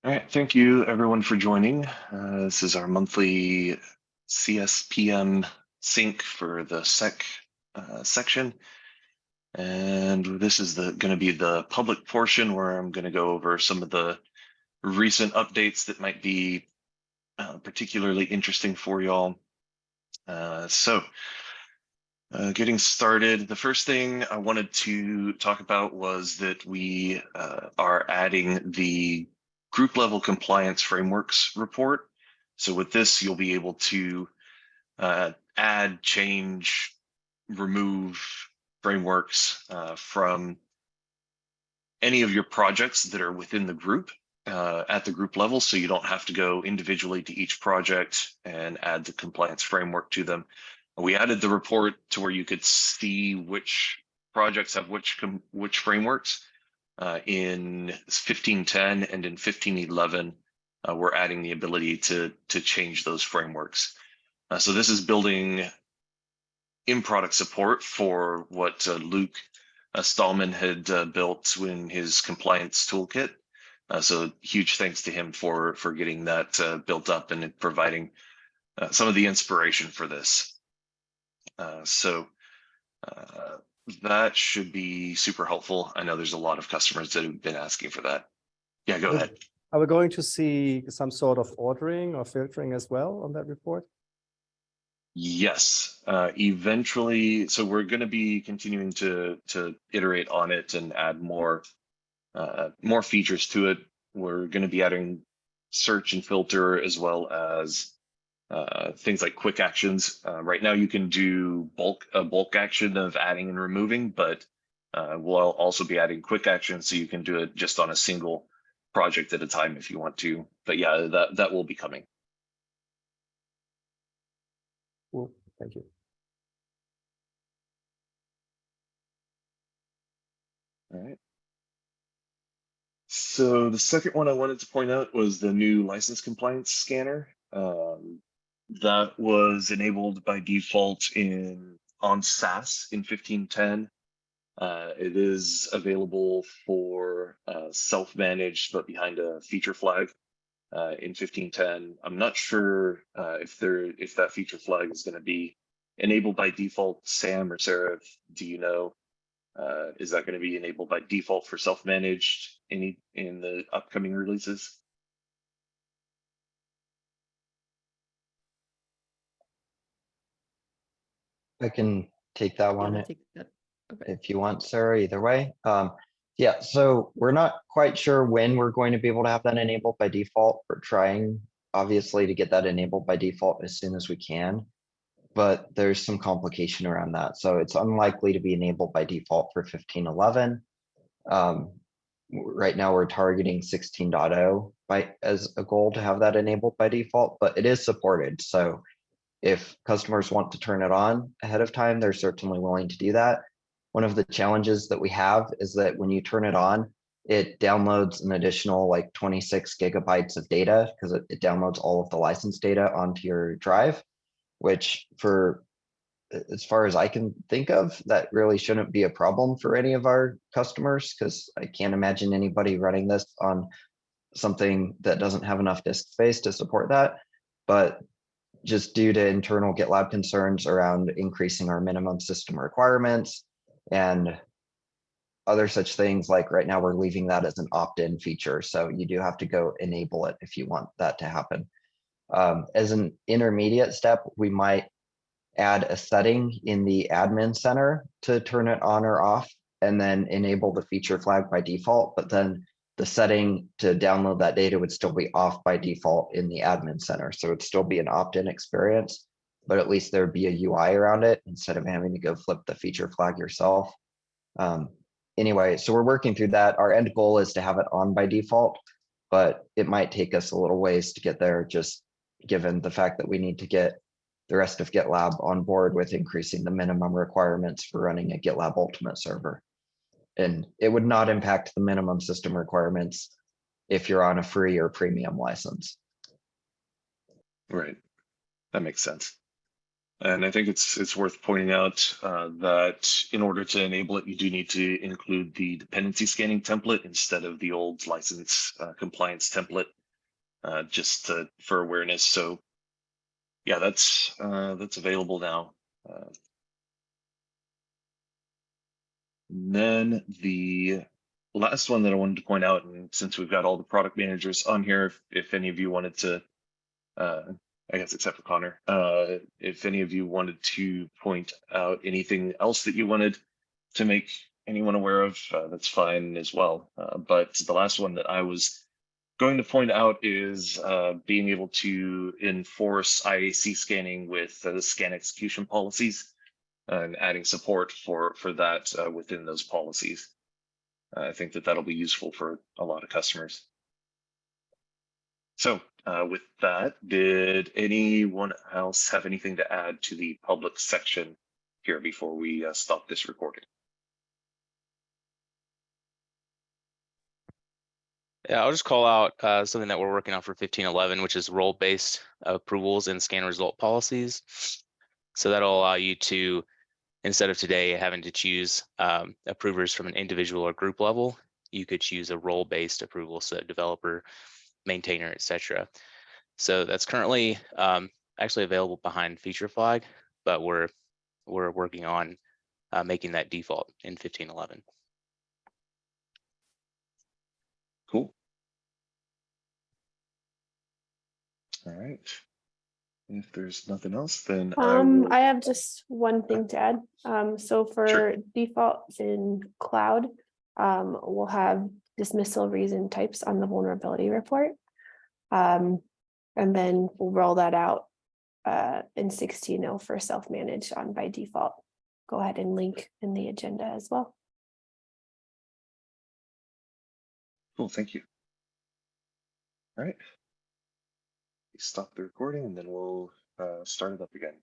All right, thank you everyone for joining. This is our monthly CSPM sync for the sec section. And this is going to be the public portion where I'm going to go over some of the recent updates that might be particularly interesting for y'all. Getting started, the first thing I wanted to talk about was that we are adding the group level compliance frameworks report. So with this, you'll be able to add, change, remove frameworks from any of your projects that are within the group at the group level. So you don't have to go individually to each project and add the compliance framework to them. We added the report to where you could see which projects have which frameworks. In 1510 and in 1511, we're adding the ability to change those frameworks. So this is building in-product support for what Luke Stallman had built in his compliance toolkit. So huge thanks to him for getting that built up and providing some of the inspiration for this. That should be super helpful. I know there's a lot of customers that have been asking for that. Yeah, go ahead. Are we going to see some sort of ordering or filtering as well on that report? Yes, eventually. So we're going to be continuing to iterate on it and add more features to it. We're going to be adding search and filter as well as things like quick actions. Right now you can do a bulk action of adding and removing, but we'll also be adding quick actions so you can do it just on a single project at a time if you want to. But yeah, that will be coming. Cool. Thank you. All right. So the second one I wanted to point out was the new license compliance scanner. That was enabled by default on SaaS in 1510. It is available for self-managed, but behind a feature flag in 1510. I'm not sure if that feature flag is going to be enabled by default. Sam or Sarah, do you know? Is that going to be enabled by default for self-managed in the upcoming releases? I can take that one Take that. Okay. if you want, Sarah, either way. Yeah, so we're not quite sure when we're going to be able to have that enabled by default. We're trying, obviously, to get that enabled by default as soon as we can, but there's some complication around that. So it's unlikely to be enabled by default for 1511. Right now we're targeting 16.0 as a goal to have that enabled by default, but it is supported. So if customers want to turn it on ahead of time, they're certainly willing to do that. One of the challenges that we have is that when you turn it on, it downloads an additional like 26 gigabytes of data because it downloads all of the license data onto your drive, which for as far as I can think of, that really shouldn't be a problem for any of our customers because I can't imagine anybody running this on something that doesn't have enough disk space to support that. But just due to internal GitLab concerns around increasing our minimum system requirements and other such things, like right now we're leaving that as an opt-in feature. So you do have to go enable it if you want that to happen. As an intermediate step, we might add a setting in the admin center to turn it on or off and then enable the feature flag by default. But then the setting to download that data would still be off by default in the admin center. So it'd still be an opt-in experience, but at least there'd be a UI around it instead of having to go flip the feature flag yourself. Anyway, so we're working through that. Our end goal is to have it on by default, but it might take us a little ways to get there, just given the fact that we need to get the rest of GitLab on board with increasing the minimum requirements for running a GitLab Ultimate server. And it would not impact the minimum system requirements if you're on a free or premium license. Right, that makes sense. And I think it's worth pointing out that in order to enable it, you do need to include the dependency scanning template instead of the old license compliance template, just for awareness. So yeah, that's available now. And then the last one that I wanted to point out, and since we've got all the product managers on here, if any of you wanted to, I guess except for Connor, if any of you wanted to point out anything else that you wanted to make anyone aware of, that's fine as well. But the last one that I was going to point out is being able to enforce IAC scanning with the scan execution policies and adding support for that within those policies. I think that that'll be useful for a lot of customers. So with that, did anyone else have anything to add to the public section here before we stop this recording? Yeah, I'll just call out something that we're working on for 1511, which is role-based approvals and scan result policies. So that'll allow you to, instead of today having to choose approvers from an individual or group level, you could choose a role-based approval, so developer, maintainer, etc. So that's currently actually available behind feature flag, but we're working on making that default in 1511. Cool. All right. If there's nothing else, then I have just one thing to add. So for Sure. default in cloud, we'll have dismissal reason types on the vulnerability report. And then we'll roll that out in 16.0 for self-managed on by default. Go ahead and link in the agenda as well. Cool, thank you. All right. Stop the recording and then we'll start it up again.